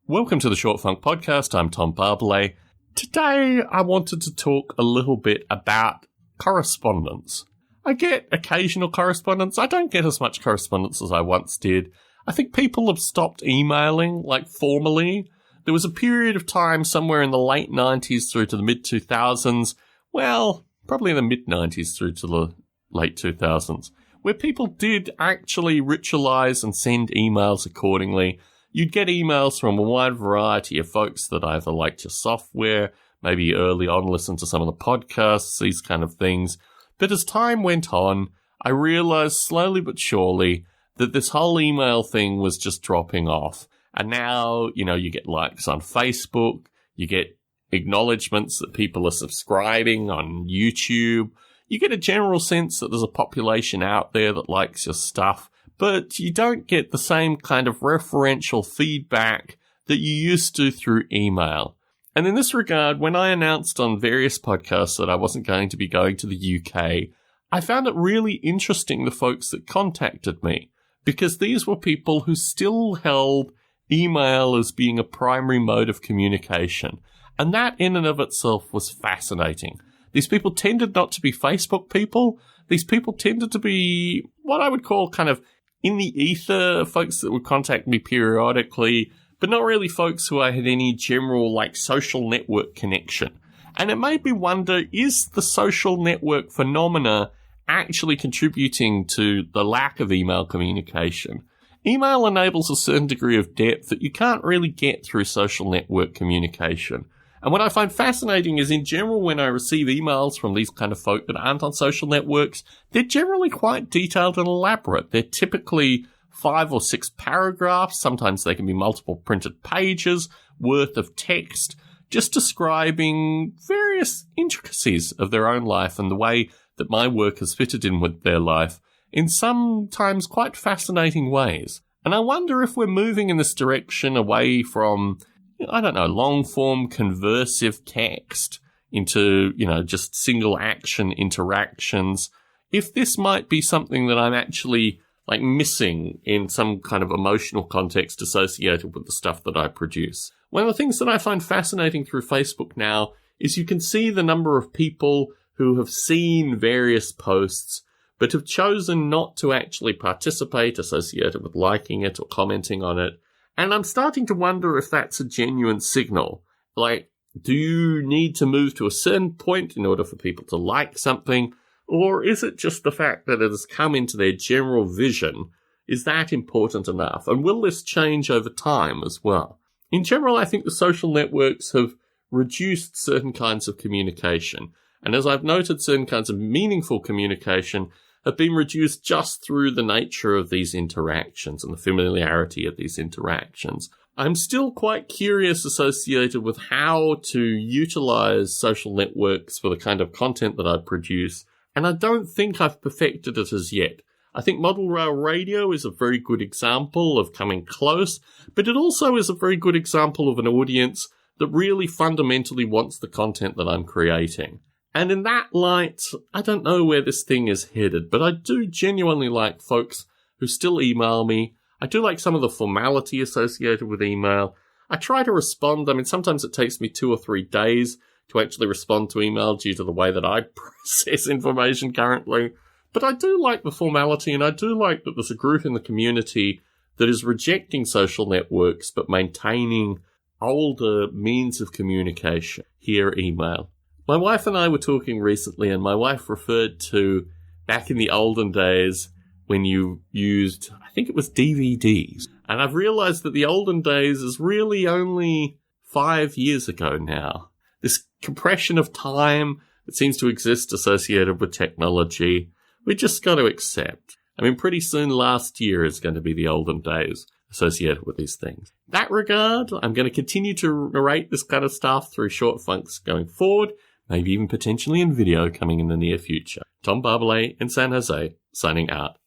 Welcome to the Short Funk Podcast. I'm Tom Barbalet. Today, I wanted to talk a little bit about correspondence. I get occasional correspondence. I don't get as much correspondence as I once did. I think people have stopped emailing, formally. There was a period of time somewhere in the late 90s through to the mid-2000s, well, probably in the mid-90s through to the late 2000s, where people did actually ritualize and send emails accordingly. You'd get emails from a wide variety of folks that either liked your software, maybe early on listened to some of the podcasts, these kind of things. But as time went on, I realized slowly but surely that this whole email thing was just dropping off. And now, you get likes on Facebook, you get acknowledgements that people are subscribing on YouTube. You get a general sense that there's a population out there that likes your stuff, but you don't get the same kind of referential feedback that you used to through email. And in this regard, when I announced on various podcasts that I wasn't going to be going to the UK, I found it really interesting, the folks that contacted me, because these were people who still held email as being a primary mode of communication. And that in and of itself was fascinating. These people tended not to be Facebook people. These people tended to be what I would call kind of in the ether, folks that would contact me periodically, but not really folks who I had any general social network connection. And it made me wonder, is the social network phenomena actually contributing to the lack of email communication? Email enables a certain degree of depth that you can't really get through social network communication. And what I find fascinating is, in general, when I receive emails from these kind of folk that aren't on social networks, they're generally quite detailed and elaborate. They're typically 5 or 6 paragraphs. Sometimes they can be multiple printed pages worth of text, just describing various intricacies of their own life and the way that my work has fitted in with their life in sometimes quite fascinating ways. And I wonder if we're moving in this direction away from long-form conversive text into, just single action interactions. If this might be something that I'm actually, missing in some kind of emotional context associated with the stuff that I produce. One of the things that I find fascinating through Facebook now is you can see the number of people who have seen various posts but have chosen not to actually participate associated with liking it or commenting on it. And I'm starting to wonder if that's a genuine signal. Do you need to move to a certain point in order for people to like something? Or is it just the fact that it has come into their general vision? Is that important enough? And will this change over time as well? In general, I think the social networks have reduced certain kinds of communication. And as I've noted, certain kinds of meaningful communication have been reduced just through the nature of these interactions and the familiarity of these interactions. I'm still quite curious associated with how to utilize social networks for the kind of content that I produce, and I don't think I've perfected it as yet. I think model rail radio is a very good example of coming close, but it also is a very good example of an audience that really fundamentally wants the content that I'm creating. And in that light, I don't know where this thing is headed, but I do genuinely like folks who still email me. I do like some of the formality associated with email. I try to respond. Sometimes it takes me 2 or 3 days to actually respond to email due to the way that I process information currently. But I do like the formality, and I do like that there's a group in the community that is rejecting social networks but maintaining older means of communication, here email. My wife and I were talking recently, and my wife referred to back in the olden days when you used, I think it was DVDs. And I've realized that the olden days is really only 5 years ago now. This compression of time that seems to exist associated with technology, we just got to accept. Pretty soon last year is going to be the olden days associated with these things. In that regard, I'm going to continue to narrate this kind of stuff through short funks going forward, maybe even potentially in video coming in the near future. Tom Barbalet in San Jose, signing out.